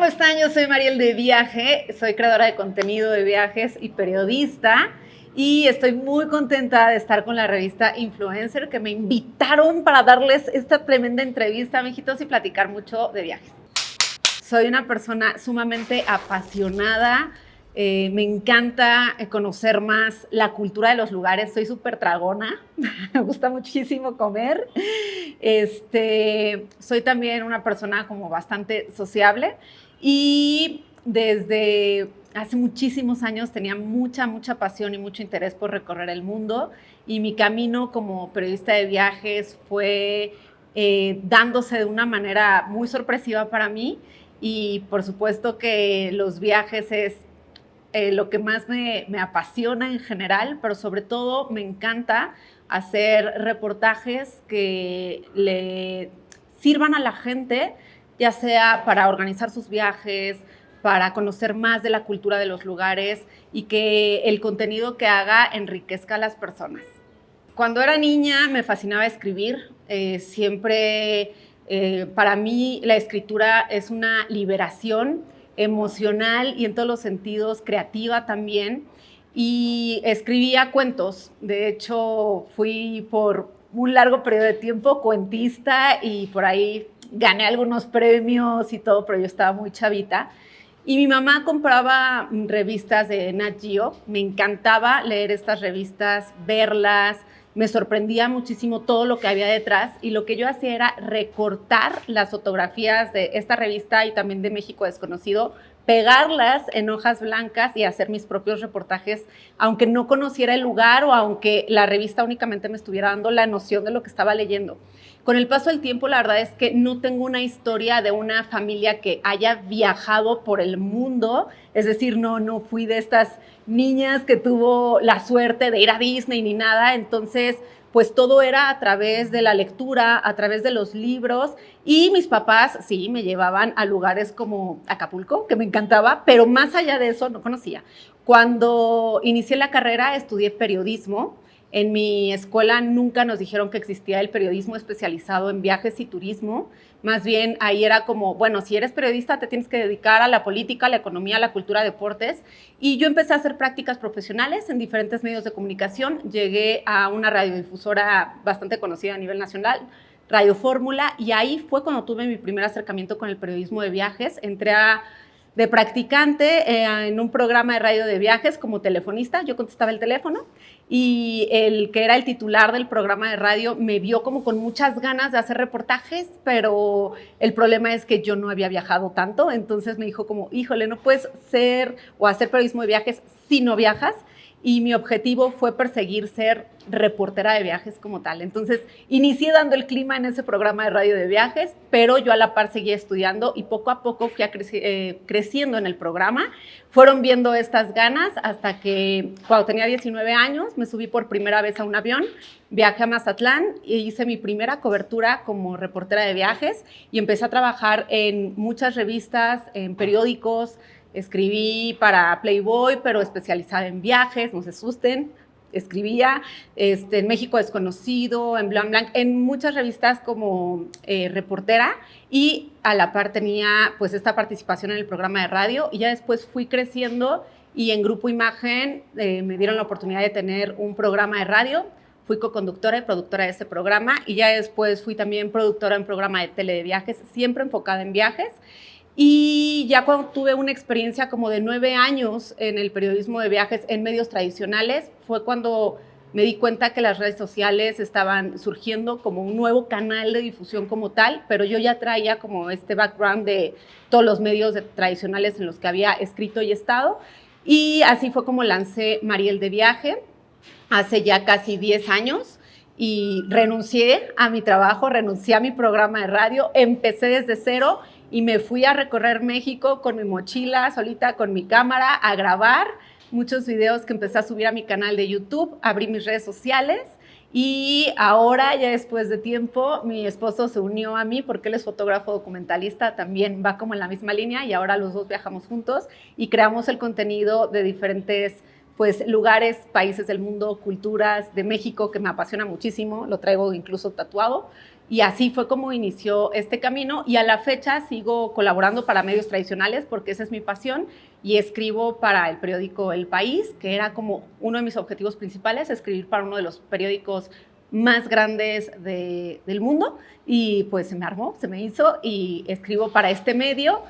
¿cómo están? Yo soy Mariel de Viaje, soy creadora de contenido de viajes y periodista y estoy muy contenta de estar con la revista Influencer que me invitaron para darles esta tremenda entrevista, mijitos, y platicar mucho de viajes. Soy una persona sumamente apasionada, me encanta conocer más la cultura de los lugares, soy súper tragona, me gusta muchísimo comer. Soy también una persona como bastante sociable y desde hace muchísimos años tenía mucha pasión y mucho interés por recorrer el mundo, y mi camino como periodista de viajes fue dándose de una manera muy sorpresiva para mí. Y por supuesto que los viajes es lo que más me apasiona en general, pero sobre todo me encanta hacer reportajes que le sirvan a la gente, ya sea para organizar sus viajes, para conocer más de la cultura de los lugares, y que el contenido que haga enriquezca a las personas. Cuando era niña me fascinaba escribir, para mí la escritura es una liberación emocional y en todos los sentidos creativa también, y escribía cuentos. De hecho, fui por un largo periodo de tiempo cuentista y por ahí gané algunos premios y todo, pero yo estaba muy chavita. Y mi mamá compraba revistas de Nat Geo, me encantaba leer estas revistas, verlas, me sorprendía muchísimo todo lo que había detrás, y lo que yo hacía era recortar las fotografías de esta revista y también de México Desconocido, pegarlas en hojas blancas y hacer mis propios reportajes, aunque no conociera el lugar o aunque la revista únicamente me estuviera dando la noción de lo que estaba leyendo. Con el paso del tiempo, la verdad es que no tengo una historia de una familia que haya viajado por el mundo, es decir, no fui de estas niñas que tuvo la suerte de ir a Disney ni nada. Entonces, pues todo era a través de la lectura, a través de los libros, y mis papás sí me llevaban a lugares como Acapulco, que me encantaba, pero más allá de eso no conocía. Cuando inicié la carrera estudié periodismo. En mi escuela nunca nos dijeron que existía el periodismo especializado en viajes y turismo. Más bien ahí era como, bueno, si eres periodista te tienes que dedicar a la política, a la economía, a la cultura, deportes. Y yo empecé a hacer prácticas profesionales en diferentes medios de comunicación. Llegué a una radiodifusora bastante conocida a nivel nacional, Radio Fórmula, y ahí fue cuando tuve mi primer acercamiento con el periodismo de viajes. Entré de practicante en un programa de radio de viajes como telefonista. Yo contestaba el teléfono y el que era el titular del programa de radio me vio como con muchas ganas de hacer reportajes, pero el problema es que yo no había viajado tanto. Entonces me dijo como, híjole, no puedes ser o hacer periodismo de viajes si no viajas. Y mi objetivo fue perseguir ser reportera de viajes como tal. Entonces, inicié dando el clima en ese programa de radio de viajes, pero yo a la par seguía estudiando y poco a poco fui creciendo en el programa. Fueron viendo estas ganas hasta que cuando tenía 19 años me subí por primera vez a un avión, viajé a Mazatlán e hice mi primera cobertura como reportera de viajes, y empecé a trabajar en muchas revistas, en periódicos. Escribí para Playboy, pero especializada en viajes, no se asusten. Escribía en México Desconocido, en Blanc Blanc, en muchas revistas como reportera, y a la par tenía pues esta participación en el programa de radio. Y ya después fui creciendo y en Grupo Imagen me dieron la oportunidad de tener un programa de radio. Fui coconductora y productora de ese programa, y ya después fui también productora en un programa de tele de viajes, siempre enfocada en viajes. Y ya cuando tuve una experiencia como de 9 años en el periodismo de viajes en medios tradicionales, fue cuando me di cuenta que las redes sociales estaban surgiendo como un nuevo canal de difusión como tal, pero yo ya traía como este background de todos los medios tradicionales en los que había escrito y estado. Y así fue como lancé Mariel de Viaje hace ya casi 10 años. Y renuncié a mi trabajo, renuncié a mi programa de radio, empecé desde cero y me fui a recorrer México con mi mochila, solita con mi cámara, a grabar muchos videos que empecé a subir a mi canal de YouTube, abrí mis redes sociales, y ahora, ya después de tiempo, mi esposo se unió a mí porque él es fotógrafo documentalista, también va como en la misma línea, y ahora los dos viajamos juntos y creamos el contenido de diferentes pues lugares, países del mundo, culturas de México, que me apasiona muchísimo, lo traigo incluso tatuado. Y así fue como inició este camino y a la fecha sigo colaborando para medios tradicionales porque esa es mi pasión y escribo para el periódico El País, que era como uno de mis objetivos principales, escribir para uno de los periódicos más grandes del mundo y pues se me armó, se me hizo y escribo para este medio,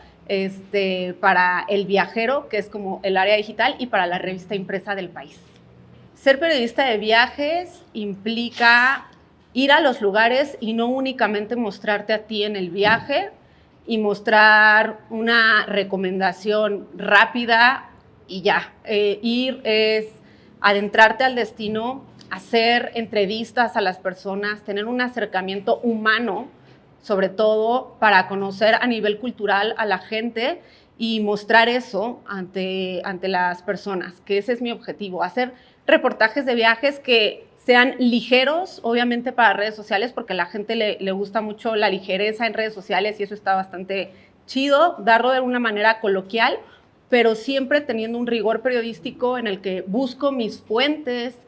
para El Viajero, que es como el área digital, y para la revista impresa del País. Ser periodista de viajes implica ir a los lugares y no únicamente mostrarte a ti en el viaje y mostrar una recomendación rápida y ya. Ir es adentrarte al destino, hacer entrevistas a las personas, tener un acercamiento humano, sobre todo para conocer a nivel cultural a la gente y mostrar eso ante las personas, que ese es mi objetivo, hacer reportajes de viajes que sean ligeros, obviamente para redes sociales, porque a la gente le gusta mucho la ligereza en redes sociales y eso está bastante chido, darlo de una manera coloquial, pero siempre teniendo un rigor periodístico en el que busco mis fuentes,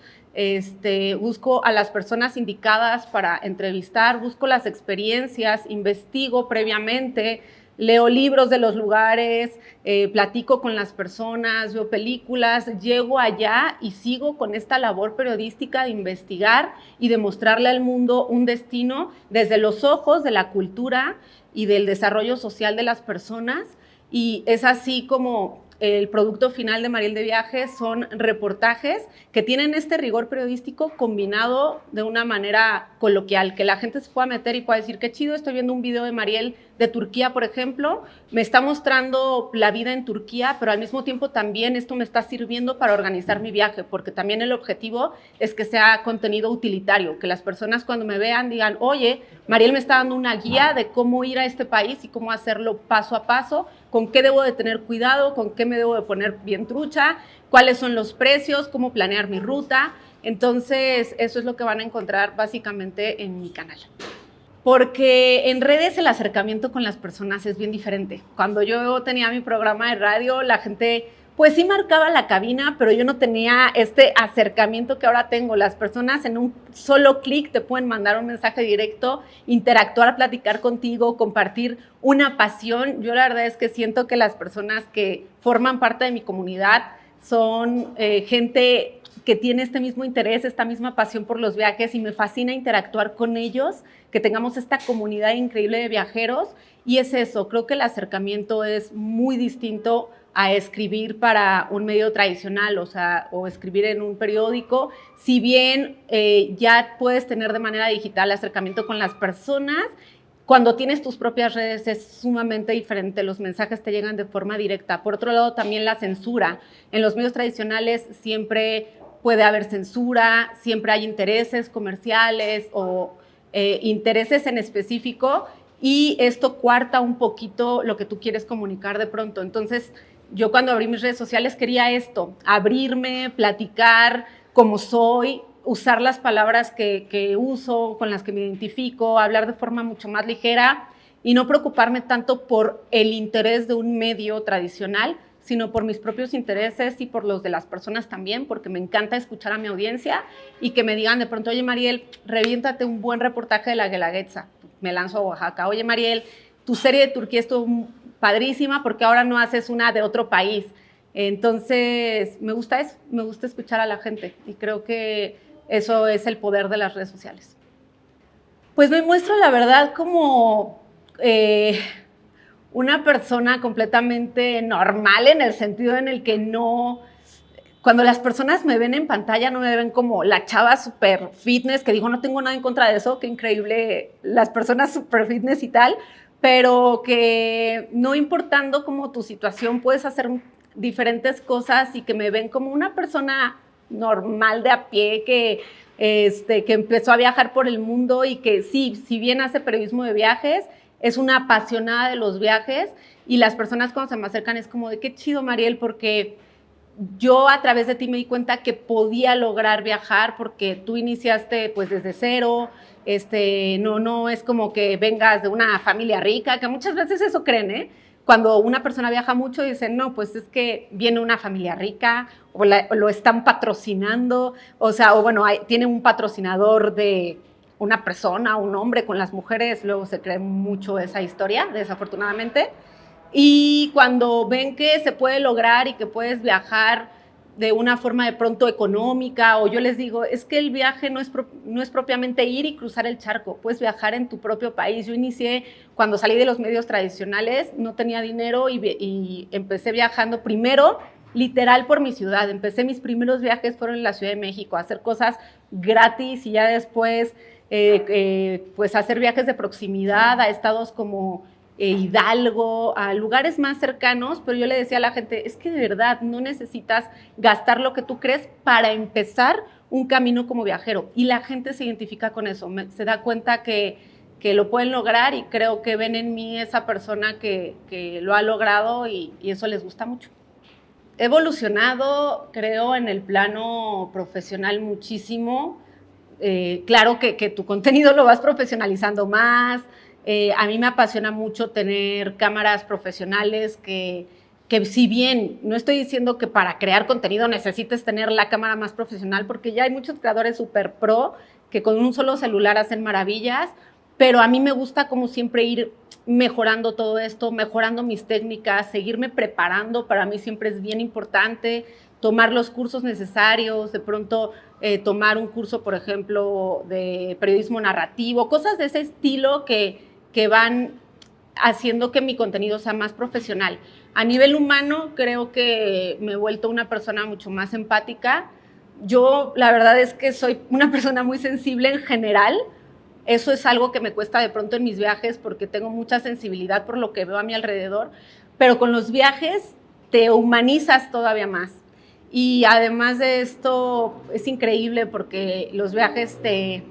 busco a las personas indicadas para entrevistar, busco las experiencias, investigo previamente, leo libros de los lugares, platico con las personas, veo películas, llego allá y sigo con esta labor periodística de investigar y de mostrarle al mundo un destino desde los ojos de la cultura y del desarrollo social de las personas. Y es así como el producto final de Mariel de Viajes son reportajes que tienen este rigor periodístico combinado de una manera coloquial, que la gente se pueda meter y pueda decir, qué chido, estoy viendo un video de Mariel de Turquía, por ejemplo, me está mostrando la vida en Turquía, pero al mismo tiempo también esto me está sirviendo para organizar mi viaje, porque también el objetivo es que sea contenido utilitario, que las personas cuando me vean digan, oye, Mariel me está dando una guía de cómo ir a este país y cómo hacerlo paso a paso, con qué debo de tener cuidado, con qué me debo de poner bien trucha, cuáles son los precios, cómo planear mi ruta. Entonces, eso es lo que van a encontrar básicamente en mi canal. Porque en redes el acercamiento con las personas es bien diferente. Cuando yo tenía mi programa de radio, la gente pues sí marcaba la cabina, pero yo no tenía este acercamiento que ahora tengo. Las personas en un solo clic te pueden mandar un mensaje directo, interactuar, platicar contigo, compartir una pasión. Yo la verdad es que siento que las personas que forman parte de mi comunidad son gente que tiene este mismo interés, esta misma pasión por los viajes y me fascina interactuar con ellos, que tengamos esta comunidad increíble de viajeros y es eso, creo que el acercamiento es muy distinto a escribir para un medio tradicional, o escribir en un periódico, si bien ya puedes tener de manera digital acercamiento con las personas, cuando tienes tus propias redes es sumamente diferente, los mensajes te llegan de forma directa. Por otro lado, también la censura. En los medios tradicionales siempre puede haber censura, siempre hay intereses comerciales o intereses en específico y esto cuarta un poquito lo que tú quieres comunicar de pronto. Entonces, yo cuando abrí mis redes sociales quería esto, abrirme, platicar como soy, usar las palabras que uso, con las que me identifico, hablar de forma mucho más ligera y no preocuparme tanto por el interés de un medio tradicional, sino por mis propios intereses y por los de las personas también, porque me encanta escuchar a mi audiencia y que me digan de pronto, oye, Mariel, reviéntate un buen reportaje de la Guelaguetza. Me lanzo a Oaxaca. Oye, Mariel, tu serie de Turquía estuvo padrísima, porque ahora no haces una de otro país? Entonces, me gusta eso, me gusta escuchar a la gente y creo que eso es el poder de las redes sociales. Pues me muestro, la verdad, como una persona completamente normal en el sentido en el que no... Cuando las personas me ven en pantalla no me ven como la chava super fitness, que digo, no tengo nada en contra de eso, qué increíble las personas super fitness y tal, pero que no importando como tu situación puedes hacer diferentes cosas y que me ven como una persona normal de a pie que empezó a viajar por el mundo y que sí, si bien hace periodismo de viajes, es una apasionada de los viajes y las personas cuando se me acercan es como de qué chido, Mariel, porque yo a través de ti me di cuenta que podía lograr viajar porque tú iniciaste pues desde cero, no es como que vengas de una familia rica, que muchas veces eso creen, ¿eh? Cuando una persona viaja mucho dicen, no, pues es que viene una familia rica o lo están patrocinando, o bueno, tiene un patrocinador de una persona, un hombre con las mujeres, luego se cree mucho esa historia, desafortunadamente. Y cuando ven que se puede lograr y que puedes viajar de una forma de pronto económica, o yo les digo, es que el viaje no es propiamente ir y cruzar el charco, puedes viajar en tu propio país. Yo inicié cuando salí de los medios tradicionales, no tenía dinero y empecé viajando primero, literal por mi ciudad. Empecé, mis primeros viajes fueron en la Ciudad de México, a hacer cosas gratis y ya después pues hacer viajes de proximidad a estados como Hidalgo, a lugares más cercanos, pero yo le decía a la gente, es que de verdad no necesitas gastar lo que tú crees para empezar un camino como viajero. Y la gente se identifica con eso, se da cuenta que lo pueden lograr y creo que ven en mí esa persona que lo ha logrado y eso les gusta mucho. He evolucionado, creo, en el plano profesional muchísimo. Claro que tu contenido lo vas profesionalizando más. A mí me apasiona mucho tener cámaras profesionales que si bien no estoy diciendo que para crear contenido necesites tener la cámara más profesional, porque ya hay muchos creadores super pro que con un solo celular hacen maravillas, pero a mí me gusta como siempre ir mejorando todo esto, mejorando mis técnicas, seguirme preparando. Para mí siempre es bien importante tomar los cursos necesarios, de pronto tomar un curso, por ejemplo, de periodismo narrativo, cosas de ese estilo que van haciendo que mi contenido sea más profesional. A nivel humano, creo que me he vuelto una persona mucho más empática. Yo, la verdad es que soy una persona muy sensible en general. Eso es algo que me cuesta de pronto en mis viajes porque tengo mucha sensibilidad por lo que veo a mi alrededor, pero con los viajes te humanizas todavía más. Y además de esto, es increíble porque los viajes te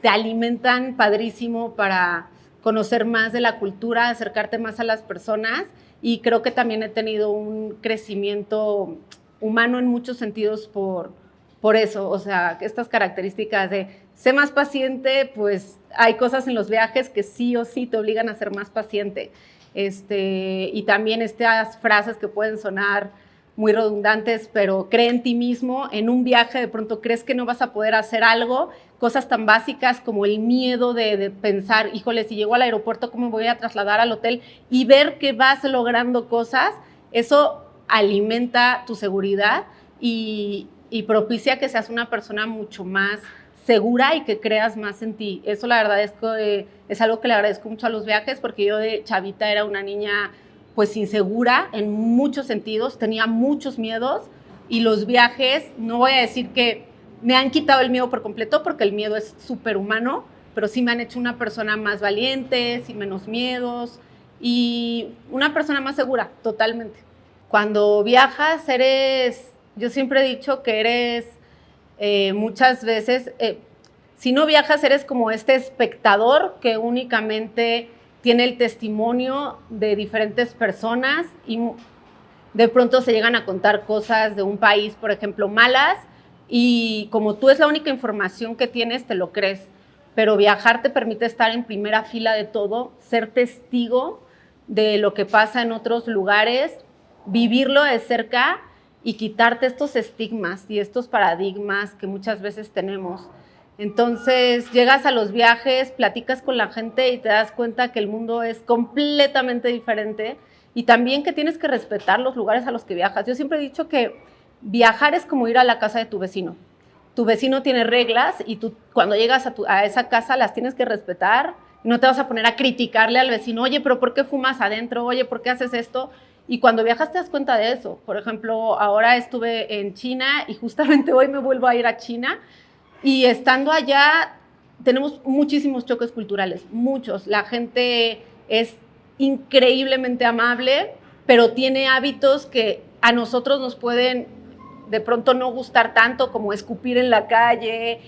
alimentan padrísimo para conocer más de la cultura, acercarte más a las personas, y creo que también he tenido un crecimiento humano en muchos sentidos por eso. O sea, estas características de sé más paciente, pues hay cosas en los viajes que sí o sí te obligan a ser más paciente. Y también estas frases que pueden sonar muy redundantes, pero cree en ti mismo. En un viaje de pronto crees que no vas a poder hacer algo, cosas tan básicas como el miedo de pensar, híjole, si llego al aeropuerto, ¿cómo me voy a trasladar al hotel? Y ver que vas logrando cosas, eso alimenta tu seguridad y propicia que seas una persona mucho más segura y que creas más en ti. Eso la verdad es algo que le agradezco mucho a los viajes, porque yo de chavita era una niña pues insegura en muchos sentidos, tenía muchos miedos, y los viajes, no voy a decir que me han quitado el miedo por completo, porque el miedo es súper humano, pero sí me han hecho una persona más valiente, sin menos miedos y una persona más segura, totalmente. Cuando viajas yo siempre he dicho que eres muchas veces, si no viajas, eres como este espectador que únicamente tiene el testimonio de diferentes personas y de pronto se llegan a contar cosas de un país, por ejemplo, malas, y como tú es la única información que tienes, te lo crees. Pero viajar te permite estar en primera fila de todo, ser testigo de lo que pasa en otros lugares, vivirlo de cerca y quitarte estos estigmas y estos paradigmas que muchas veces tenemos. Entonces llegas a los viajes, platicas con la gente y te das cuenta que el mundo es completamente diferente, y también que tienes que respetar los lugares a los que viajas. Yo siempre he dicho que viajar es como ir a la casa de tu vecino. Tu vecino tiene reglas y tú cuando llegas a esa casa las tienes que respetar. No te vas a poner a criticarle al vecino, oye, pero ¿por qué fumas adentro? Oye, ¿por qué haces esto? Y cuando viajas te das cuenta de eso. Por ejemplo, ahora estuve en China y justamente hoy me vuelvo a ir a China, y estando allá tenemos muchísimos choques culturales, muchos. La gente es increíblemente amable, pero tiene hábitos que a nosotros nos pueden de pronto no gustar tanto, como escupir en la calle,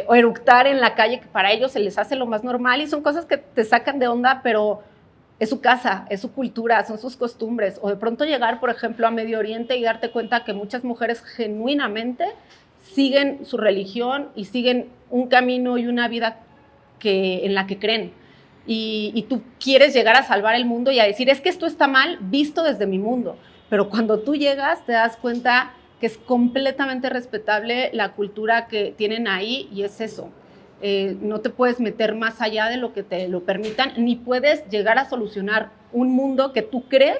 o eructar en la calle, que para ellos se les hace lo más normal, y son cosas que te sacan de onda, pero es su casa, es su cultura, son sus costumbres. O de pronto llegar, por ejemplo, a Medio Oriente y darte cuenta que muchas mujeres genuinamente siguen su religión y siguen un camino y una vida en la que creen. Y tú quieres llegar a salvar el mundo y a decir, es que esto está mal visto desde mi mundo. Pero cuando tú llegas te das cuenta que es completamente respetable la cultura que tienen ahí, y es eso. no te puedes meter más allá de lo que te lo permitan, ni puedes llegar a solucionar un mundo que tú crees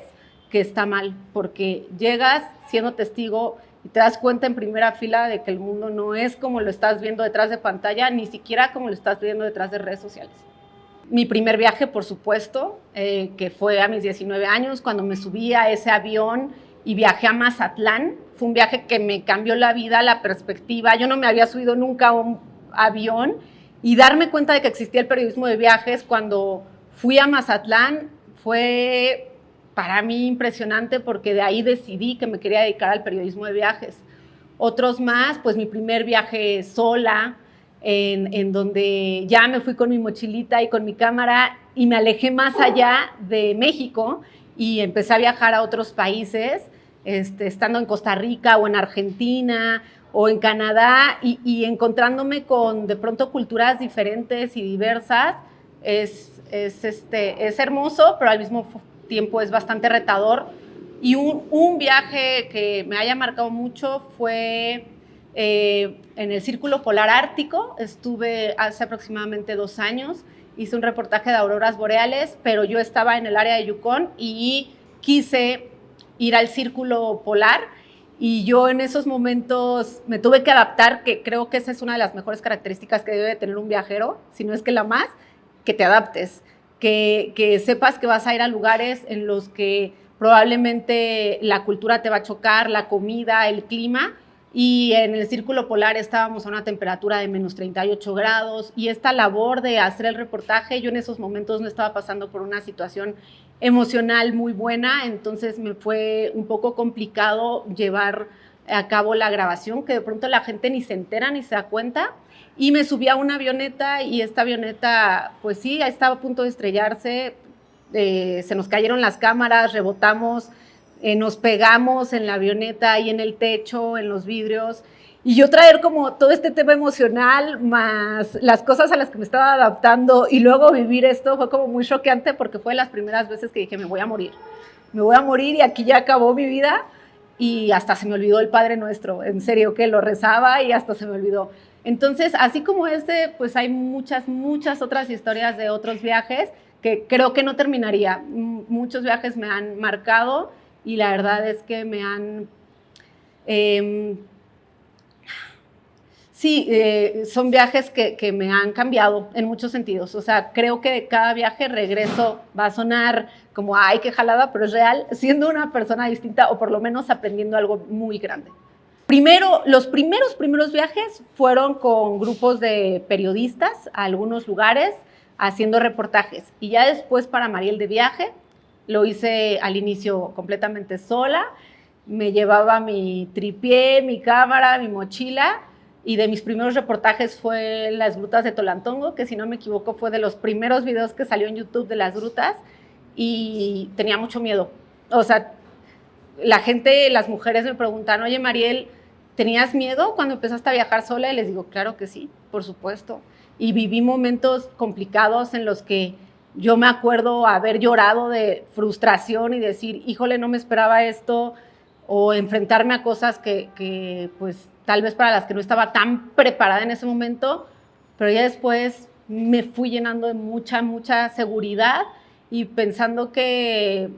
que está mal, porque llegas siendo testigo y te das cuenta en primera fila de que el mundo no es como lo estás viendo detrás de pantalla, ni siquiera como lo estás viendo detrás de redes sociales. Mi primer viaje, por supuesto, que fue a mis 19 años, cuando me subí a ese avión y viajé a Mazatlán. Fue un viaje que me cambió la vida, la perspectiva. Yo no me había subido nunca a un avión, y darme cuenta de que existía el periodismo de viajes cuando fui a Mazatlán fue para mí impresionante, porque de ahí decidí que me quería dedicar al periodismo de viajes. Otros más, pues mi primer viaje sola, en donde ya me fui con mi mochilita y con mi cámara y me alejé más allá de México y empecé a viajar a otros países, estando en Costa Rica o en Argentina o en Canadá, y encontrándome con de pronto culturas diferentes y diversas. Es hermoso, pero al mismo tiempo es bastante retador. Y un viaje que me haya marcado mucho fue en el Círculo Polar Ártico. Estuve hace aproximadamente 2 años, hice un reportaje de auroras boreales, pero yo estaba en el área de Yukon y quise ir al Círculo Polar, y yo en esos momentos me tuve que adaptar, que creo que esa es una de las mejores características que debe tener un viajero, si no es que la más, que te adaptes, que sepas que vas a ir a lugares en los que probablemente la cultura te va a chocar, la comida, el clima. Y en el Círculo Polar estábamos a una temperatura de menos 38 grados, y esta labor de hacer el reportaje, yo en esos momentos no estaba pasando por una situación emocional muy buena, entonces me fue un poco complicado llevar a cabo la grabación, que de pronto la gente ni se entera ni se da cuenta. Y me subí a una avioneta, y esta avioneta, pues sí, estaba a punto de estrellarse. Se nos cayeron las cámaras, rebotamos, nos pegamos en la avioneta y en el techo, en los vidrios. Y yo traer como todo este tema emocional, más las cosas a las que me estaba adaptando, y luego vivir esto fue como muy choqueante, porque fue de las primeras veces que dije, me voy a morir y aquí ya acabó mi vida. Y hasta se me olvidó el Padre Nuestro, en serio, que lo rezaba y hasta se me olvidó. Entonces, así como pues hay muchas otras historias de otros viajes que creo que no terminaría. Muchos viajes me han marcado, y la verdad es que me han... Sí, son viajes que me han cambiado en muchos sentidos. O sea, creo que de cada viaje regreso, va a sonar como, ay, qué jalada, pero es real, siendo una persona distinta, o por lo menos aprendiendo algo muy grande. Primero, los primeros viajes fueron con grupos de periodistas a algunos lugares, haciendo reportajes. Y ya después, para Mariel de Viaje, lo hice al inicio completamente sola. Me llevaba mi tripié, mi cámara, mi mochila, y de mis primeros reportajes fue las grutas de Tolantongo, que si no me equivoco fue de los primeros videos que salió en YouTube de las grutas, y tenía mucho miedo. O sea, la gente, las mujeres me preguntan, oye, Mariel, ¿tenías miedo cuando empezaste a viajar sola? Y les digo, claro que sí, por supuesto. Y viví momentos complicados en los que yo me acuerdo haber llorado de frustración y decir, híjole, no me esperaba esto, o enfrentarme a cosas que pues tal vez para las que no estaba tan preparada en ese momento, pero ya después me fui llenando de mucha seguridad, y pensando que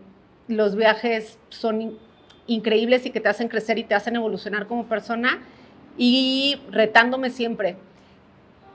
los viajes son increíbles y que te hacen crecer y te hacen evolucionar como persona, y retándome siempre.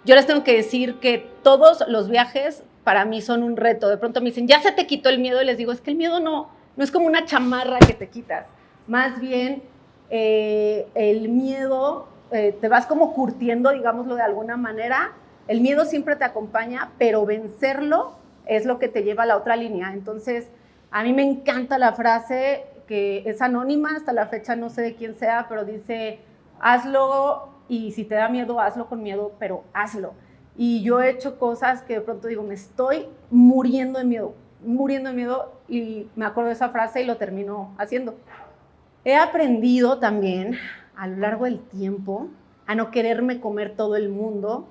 Yo les tengo que decir que todos los viajes para mí son un reto. De pronto me dicen, ya se te quitó el miedo, y les digo, es que el miedo no es como una chamarra que te quitas. Más bien, el miedo, te vas como curtiendo, digámoslo de alguna manera. El miedo siempre te acompaña, pero vencerlo es lo que te lleva a la otra línea. Entonces, a mí me encanta la frase, que es anónima, hasta la fecha no sé de quién sea, pero dice, hazlo, y si te da miedo, hazlo con miedo, pero hazlo. Y yo he hecho cosas que de pronto digo, me estoy muriendo de miedo, y me acuerdo de esa frase y lo termino haciendo. He aprendido también a lo largo del tiempo a no quererme comer todo el mundo,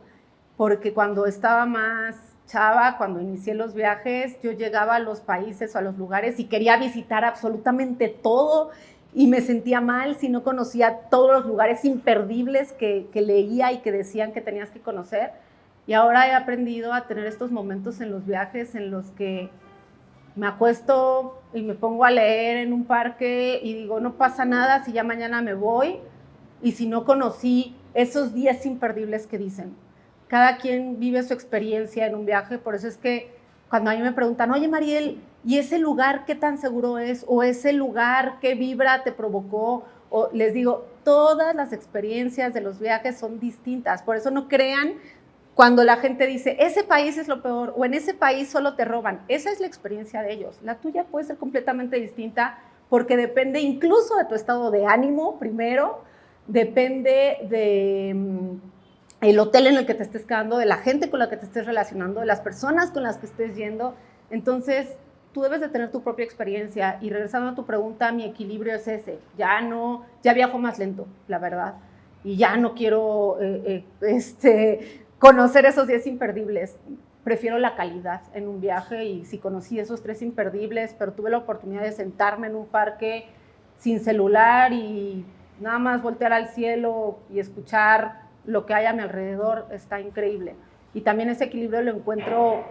porque cuando estaba más chava, cuando inicié los viajes, yo llegaba a los países o a los lugares y quería visitar absolutamente todo, y me sentía mal si no conocía todos los lugares imperdibles que leía y que decían que tenías que conocer. Y ahora he aprendido a tener estos momentos en los viajes en los que me acuesto y me pongo a leer en un parque y digo, no pasa nada si ya mañana me voy y si no conocí esos días imperdibles que dicen. Cada quien vive su experiencia en un viaje, por eso es que cuando a mí me preguntan, oye Mariel, ¿y ese lugar qué tan seguro es? ¿O ese lugar qué vibra te provocó? O les digo, todas las experiencias de los viajes son distintas, por eso no crean cuando la gente dice, ese país es lo peor, o en ese país solo te roban. Esa es la experiencia de ellos. La tuya puede ser completamente distinta porque depende incluso de tu estado de ánimo, primero, depende de el hotel en el que te estés quedando, de la gente con la que te estés relacionando, de las personas con las que estés yendo. Entonces, tú debes de tener tu propia experiencia. Y regresando a tu pregunta, mi equilibrio es ese. Ya viajo más lento, la verdad. Y ya no quiero conocer esos días imperdibles. Prefiero la calidad en un viaje y si conocí esos 3 imperdibles, pero tuve la oportunidad de sentarme en un parque sin celular y nada más voltear al cielo y escuchar lo que hay a mi alrededor, está increíble. Y también ese equilibrio lo encuentro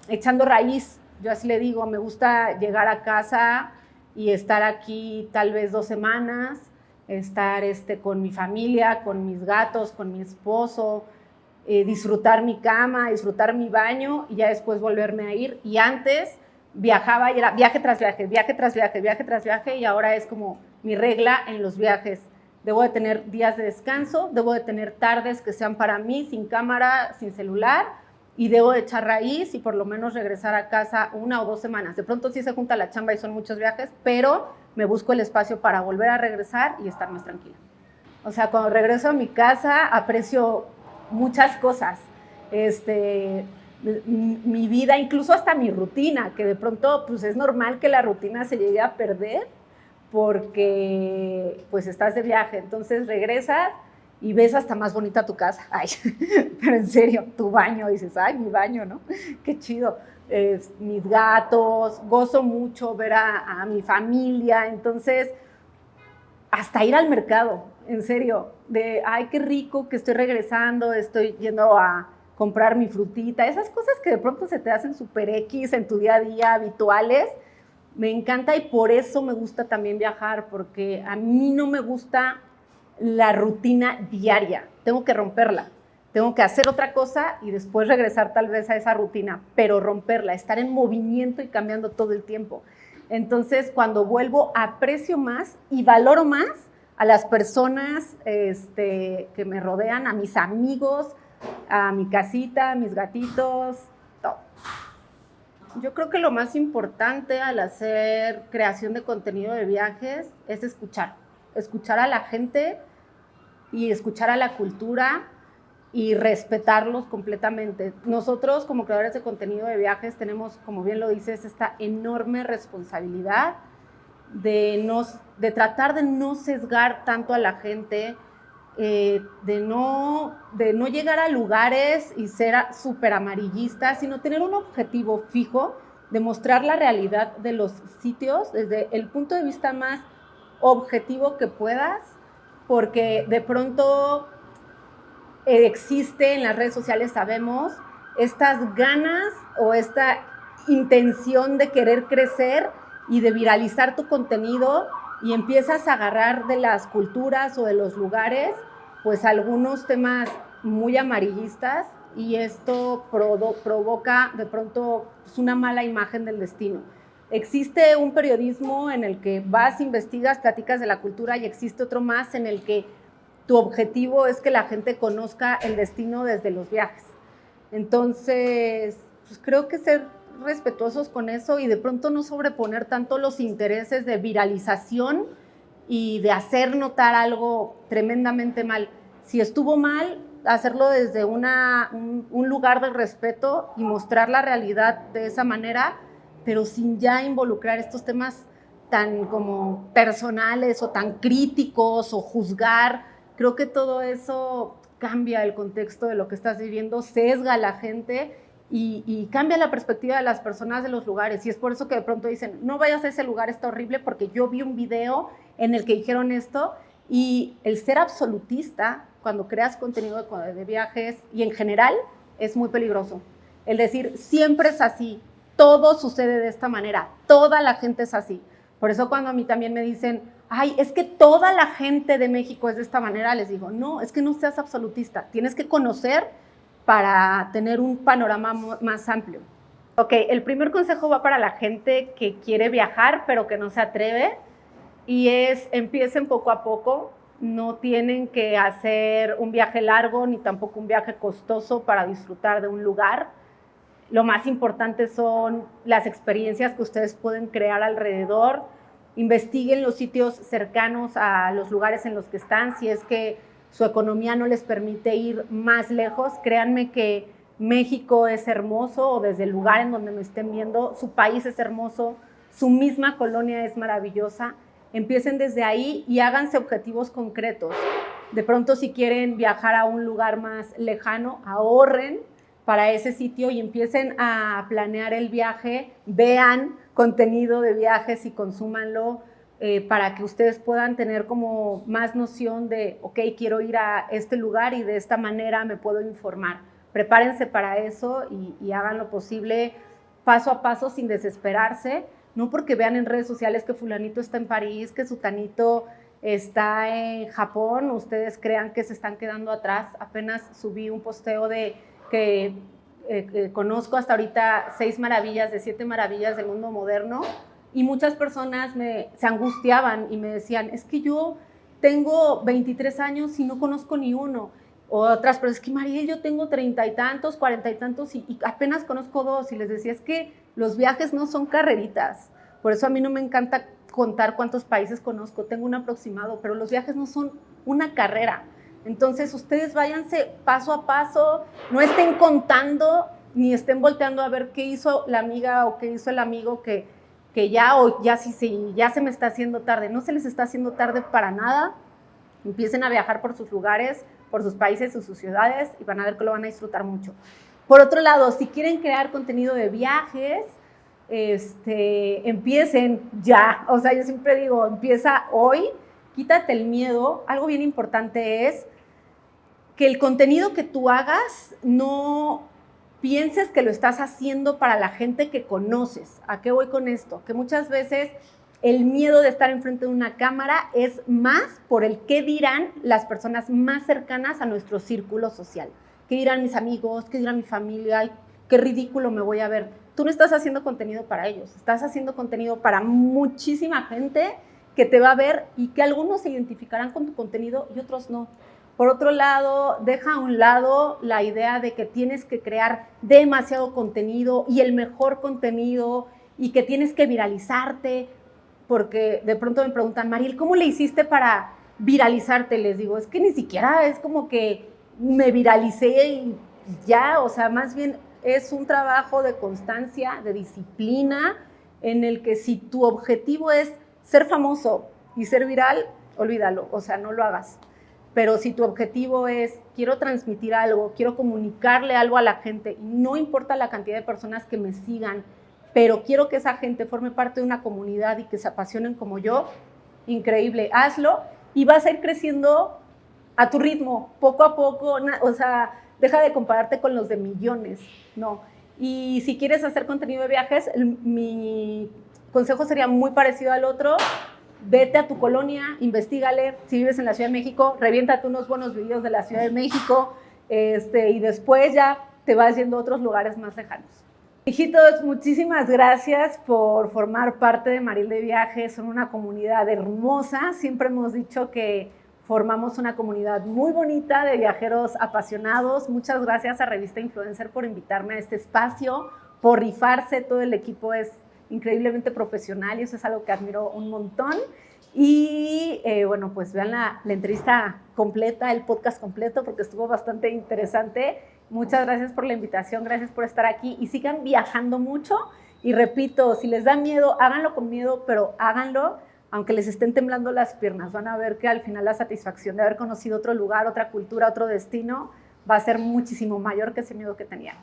echando raíz. Yo así le digo, me gusta llegar a casa y estar aquí tal vez 2 semanas, estar con mi familia, con mis gatos, con mi esposo, disfrutar mi cama, disfrutar mi baño y ya después volverme a ir. Y antes viajaba y era viaje tras viaje, viaje tras viaje, viaje tras viaje y ahora es como mi regla en los viajes. Debo de tener días de descanso, debo de tener tardes que sean para mí, sin cámara, sin celular, y debo de echar raíz y por lo menos regresar a casa 1 o 2 semanas. De pronto sí se junta la chamba y son muchos viajes, pero me busco el espacio para volver a regresar y estar más tranquila. O sea, cuando regreso a mi casa aprecio muchas cosas. Mi vida, incluso hasta mi rutina, que de pronto pues es normal que la rutina se llegue a perder porque pues estás de viaje, entonces regresas y ves hasta más bonita tu casa. Ay, pero en serio, tu baño, dices, ay, mi baño, ¿no? Qué chido. Mis gatos, gozo mucho ver a mi familia, entonces hasta ir al mercado, en serio, de, ay, qué rico que estoy regresando, estoy yendo a comprar mi frutita, esas cosas que de pronto se te hacen súper X en tu día a día, habituales, me encanta y por eso me gusta también viajar, porque a mí no me gusta la rutina diaria, tengo que romperla, tengo que hacer otra cosa y después regresar tal vez a esa rutina, pero romperla, estar en movimiento y cambiando todo el tiempo. Entonces, cuando vuelvo, aprecio más y valoro más a las personas que me rodean, a mis amigos, a mi casita, a mis gatitos, todo. Yo creo que lo más importante al hacer creación de contenido de viajes es escuchar a la gente y escuchar a la cultura y respetarlos completamente. Nosotros como creadores de contenido de viajes tenemos, como bien lo dices, esta enorme responsabilidad de tratar de no sesgar tanto a la gente, de no llegar a lugares y ser súper amarillistas, sino tener un objetivo fijo de mostrar la realidad de los sitios desde el punto de vista más objetivo que puedas, porque de pronto existe en las redes sociales, sabemos, estas ganas o esta intención de querer crecer y de viralizar tu contenido y empiezas a agarrar de las culturas o de los lugares, pues algunos temas muy amarillistas y esto provoca de pronto pues, una mala imagen del destino. Existe un periodismo en el que vas, investigas, platicas de la cultura y existe otro más en el que tu objetivo es que la gente conozca el destino desde los viajes. Entonces, pues creo que ser respetuosos con eso y de pronto no sobreponer tanto los intereses de viralización y de hacer notar algo tremendamente mal. Si estuvo mal, hacerlo desde un lugar de respeto y mostrar la realidad de esa manera, pero sin ya involucrar estos temas tan como personales o tan críticos o juzgar. Creo que todo eso cambia el contexto de lo que estás viviendo, sesga a la gente y cambia la perspectiva de las personas de los lugares. Y es por eso que de pronto dicen, no vayas a ese lugar, está horrible, porque yo vi un video en el que dijeron esto. Y el ser absolutista, cuando creas contenido de viajes y en general, es muy peligroso. El decir, siempre es así, todo sucede de esta manera, toda la gente es así. Por eso cuando a mí también me dicen, ay, es que toda la gente de México es de esta manera, les digo, no, es que no seas absolutista, tienes que conocer para tener un panorama más amplio. Ok, el primer consejo va para la gente que quiere viajar, pero que no se atreve, y es, empiecen poco a poco, no tienen que hacer un viaje largo, ni tampoco un viaje costoso para disfrutar de un lugar. Lo más importante son las experiencias que ustedes pueden crear alrededor. Investiguen los sitios cercanos a los lugares en los que están, si es que su economía no les permite ir más lejos. Créanme que México es hermoso, o desde el lugar en donde me estén viendo, su país es hermoso, su misma colonia es maravillosa. Empiecen desde ahí y háganse objetivos concretos. De pronto, si quieren viajar a un lugar más lejano, ahorren para ese sitio y empiecen a planear el viaje, vean contenido de viajes y consúmanlo para que ustedes puedan tener como más noción de, ok, quiero ir a este lugar y de esta manera me puedo informar. Prepárense para eso y hagan lo posible paso a paso sin desesperarse, no porque vean en redes sociales que fulanito está en París, que sutanito está en Japón, ustedes crean que se están quedando atrás. Apenas subí un posteo de que conozco hasta ahorita 6 maravillas de 7 maravillas del mundo moderno, y muchas personas se angustiaban y me decían, es que yo tengo 23 años y no conozco ni uno. O otras personas, es que Mariel, yo tengo 30 y tantos, 40 y tantos y apenas conozco 2. Y les decía, es que los viajes no son carreritas. Por eso a mí no me encanta contar cuántos países conozco, tengo un aproximado, pero los viajes no son una carrera. Entonces, ustedes váyanse paso a paso, no estén contando ni estén volteando a ver qué hizo la amiga o qué hizo el amigo que ya se me está haciendo tarde. No se les está haciendo tarde para nada. Empiecen a viajar por sus lugares, por sus países o sus ciudades y van a ver que lo van a disfrutar mucho. Por otro lado, si quieren crear contenido de viajes, empiecen ya. O sea, yo siempre digo, empieza hoy, quítate el miedo. Algo bien importante es que el contenido que tú hagas no pienses que lo estás haciendo para la gente que conoces. ¿A qué voy con esto? Que muchas veces el miedo de estar enfrente de una cámara es más por el qué dirán las personas más cercanas a nuestro círculo social. ¿Qué dirán mis amigos? ¿Qué dirán mi familia? Ay, qué ridículo me voy a ver. Tú no estás haciendo contenido para ellos, estás haciendo contenido para muchísima gente que te va a ver y que algunos se identificarán con tu contenido y otros no. Por otro lado, deja a un lado la idea de que tienes que crear demasiado contenido y el mejor contenido y que tienes que viralizarte, porque de pronto me preguntan, Mariel, ¿cómo le hiciste para viralizarte? Les digo, es que ni siquiera es como que me viralicé y ya, o sea, más bien es un trabajo de constancia, de disciplina, en el que si tu objetivo es ser famoso y ser viral, olvídalo, o sea, no lo hagas. Pero si tu objetivo es, quiero transmitir algo, quiero comunicarle algo a la gente, y no importa la cantidad de personas que me sigan, pero quiero que esa gente forme parte de una comunidad y que se apasionen como yo, increíble, hazlo y vas a ir creciendo a tu ritmo, poco a poco, o sea, deja de compararte con los de millones, no. Y si quieres hacer contenido de viajes, mi consejo sería muy parecido al otro. Vete a tu colonia, investígale. Si vives en la Ciudad de México, reviéntate unos buenos videos de la Ciudad de México, y después ya te vas yendo a otros lugares más lejanos. Hijitos, muchísimas gracias por formar parte de Mariel de Viajes. Son una comunidad hermosa. Siempre hemos dicho que formamos una comunidad muy bonita de viajeros apasionados. Muchas gracias a Revista Influencer por invitarme a este espacio, por rifarse. Todo el equipo es increíblemente profesional y eso es algo que admiro un montón. Y bueno, pues vean la entrevista completa, el podcast completo, porque estuvo bastante interesante. Muchas gracias por la invitación, gracias por estar aquí y sigan viajando mucho. Y repito, si les da miedo, háganlo con miedo, pero háganlo aunque les estén temblando las piernas. Van a ver que al final la satisfacción de haber conocido otro lugar, otra cultura, otro destino, va a ser muchísimo mayor que ese miedo que tenían.